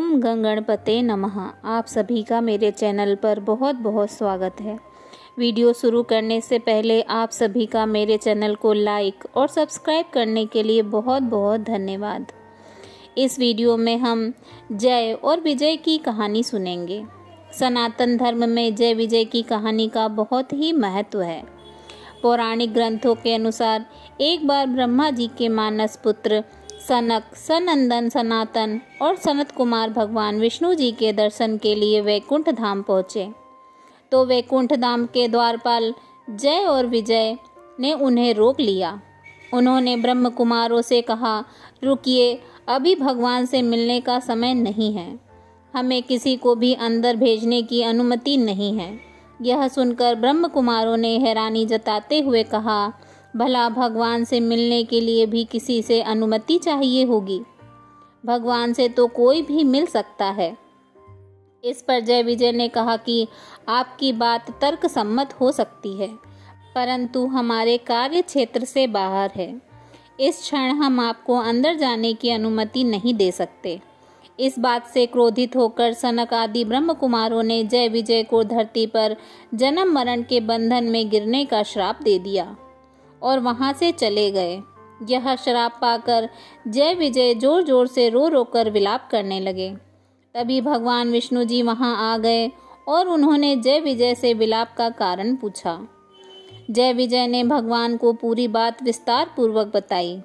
गम गणपते नमः। आप सभी का मेरे चैनल पर बहुत बहुत स्वागत है। वीडियो शुरू करने से पहले आप सभी का मेरे चैनल को लाइक और सब्सक्राइब करने के लिए बहुत बहुत धन्यवाद। इस वीडियो में हम जय और विजय की कहानी सुनेंगे। सनातन धर्म में जय विजय की कहानी का बहुत ही महत्व है। पौराणिक ग्रंथों के अनुसार एक बार ब्रह्मा जी के मानस पुत्र सनक, सनंदन, सनातन और सनत कुमार भगवान विष्णु जी के दर्शन के लिए वैकुंठ धाम पहुँचे। तो वैकुंठ धाम के द्वारपाल जय और विजय ने उन्हें रोक लिया। उन्होंने ब्रह्म कुमारों से कहा, रुकिए, अभी भगवान से मिलने का समय नहीं है। हमें किसी को भी अंदर भेजने की अनुमति नहीं है। यह सुनकर ब्रह्म कुमारों ने हैरानी जताते हुए कहा, भला भगवान से मिलने के लिए भी किसी से अनुमति चाहिए होगी? भगवान से तो कोई भी मिल सकता है। इस पर जय विजय ने कहा कि आपकी बात तर्क सम्मत हो सकती है, परंतु हमारे कार्य क्षेत्र से बाहर है। इस क्षण हम आपको अंदर जाने की अनुमति नहीं दे सकते। इस बात से क्रोधित होकर सनक आदि ब्रह्म कुमारों ने जय विजय को धरती पर जन्म मरण के बंधन में गिरने का श्राप दे दिया और वहां से चले गए। यह श्राप पाकर जय विजय जोर जोर से रो रो कर विलाप करने लगे। तभी भगवान विष्णु जी वहां आ गए और उन्होंने जय विजय से विलाप का कारण पूछा। जय विजय ने भगवान को पूरी बात विस्तार पूर्वक बताई।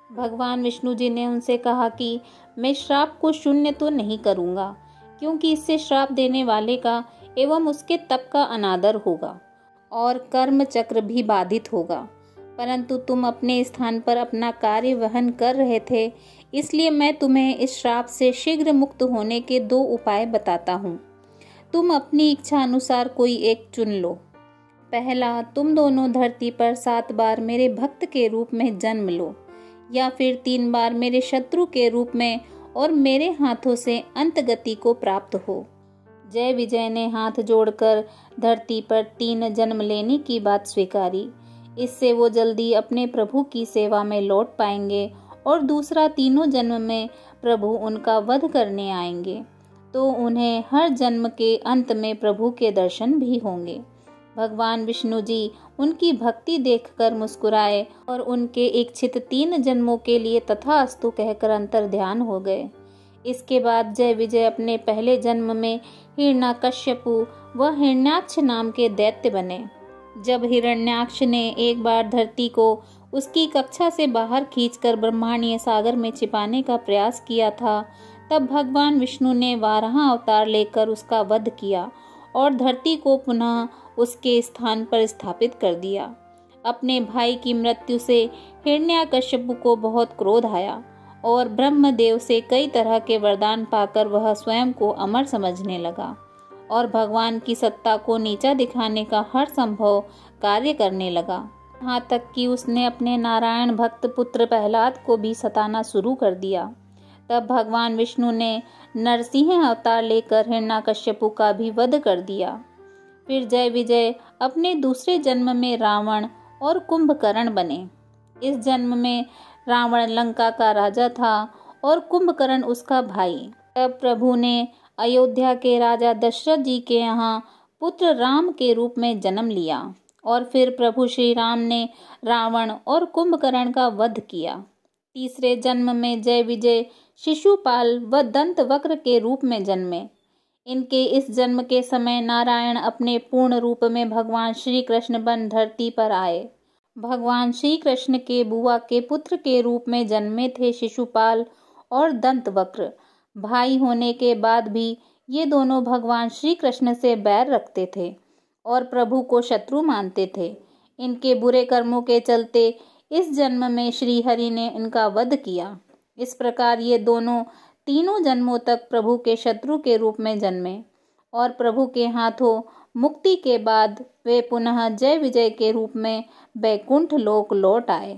भगवान विष्णु जी ने उनसे कहा कि मैं श्राप को शून्य तो नहीं करूंगा, क्योंकि इससे श्राप देने वाले का एवं उसके तप का अनादर होगा और कर्म चक्र भी बाधित होगा। परंतु तुम अपने स्थान पर अपना कार्य वहन कर रहे थे, इसलिए मैं तुम्हें इस श्राप से शीघ्र मुक्त होने के 2 उपाय बताता हूँ। तुम अपनी इच्छा अनुसार कोई एक चुन लो। पहला, तुम दोनों धरती पर 7 बार मेरे भक्त के रूप में जन्म लो, या फिर 3 बार मेरे शत्रु के रूप में और मेरे हाथों से अंत गति को प्राप्त हो। जय विजय ने हाथ जोड़कर धरती पर 3 जन्म लेने की बात स्वीकारी। इससे वो जल्दी अपने प्रभु की सेवा में लौट पाएंगे और दूसरा 3 जन्म में प्रभु उनका वध करने आएंगे, तो उन्हें हर जन्म के अंत में प्रभु के दर्शन भी होंगे। भगवान विष्णु जी उनकी भक्ति देखकर मुस्कुराए और उनके इच्छित 3 जन्मों के लिए तथास्तु कहकर अंतर ध्यान हो गए। इसके बाद जय विजय अपने पहले जन्म में हिरण्यकश्यपु व हिरण्याक्ष नाम के दैत्य बने। जब हिरण्याक्ष ने एक बार धरती को उसकी कक्षा से बाहर खींचकर ब्रह्मांडीय सागर में छिपाने का प्रयास किया था, तब भगवान विष्णु ने वाराह अवतार लेकर उसका वध किया और धरती को पुनः उसके स्थान पर स्थापित कर दिया। अपने भाई की मृत्यु से हिरण्याकश्यपु को बहुत क्रोध आया और ब्रह्मदेव से कई तरह के वरदान पाकर वह स्वयं को अमर समझने लगा और भगवान की सत्ता को नीचा दिखाने का हर संभव कार्य करने लगा। यहाँ तक कि उसने अपने नारायण भक्त पुत्र प्रहलाद को भी सताना शुरू कर दिया। तब भगवान विष्णु ने नरसिंह अवतार लेकर हिरण्याकश्यपु का भी वध कर दिया। फिर जय विजय अपने दूसरे जन्म में रावण और कुंभकर्ण बने। इस जन्म में रावण लंका का राजा था और कुंभकर्ण उसका भाई। तब प्रभु ने अयोध्या के राजा दशरथ जी के यहाँ पुत्र राम के रूप में जन्म लिया और फिर प्रभु श्री राम ने रावण और कुंभकर्ण का वध किया। तीसरे जन्म में जय विजय शिशुपाल व दंतवक्र के रूप में जन्मे। इनके इस जन्म के समय नारायण अपने पूर्ण रूप में भगवान श्री कृष्ण बन धरती पर आए। भगवान श्री कृष्ण के बुआ के पुत्र के रूप में जन्मे थे शिशुपाल और दंतवक्र। भाई होने के बाद भी ये दोनों भगवान श्री कृष्ण से बैर रखते थे और प्रभु को शत्रु मानते थे। इनके बुरे कर्मों के चलते इस जन्म में श्री हरि ने इनका वध किया। इस प्रकार ये दोनों 3 जन्मों तक प्रभु के शत्रु के रूप में जन्मे और प्रभु के हाथों मुक्ति के बाद वे पुनः जय विजय के रूप में वैकुंठ लोक लौट आए।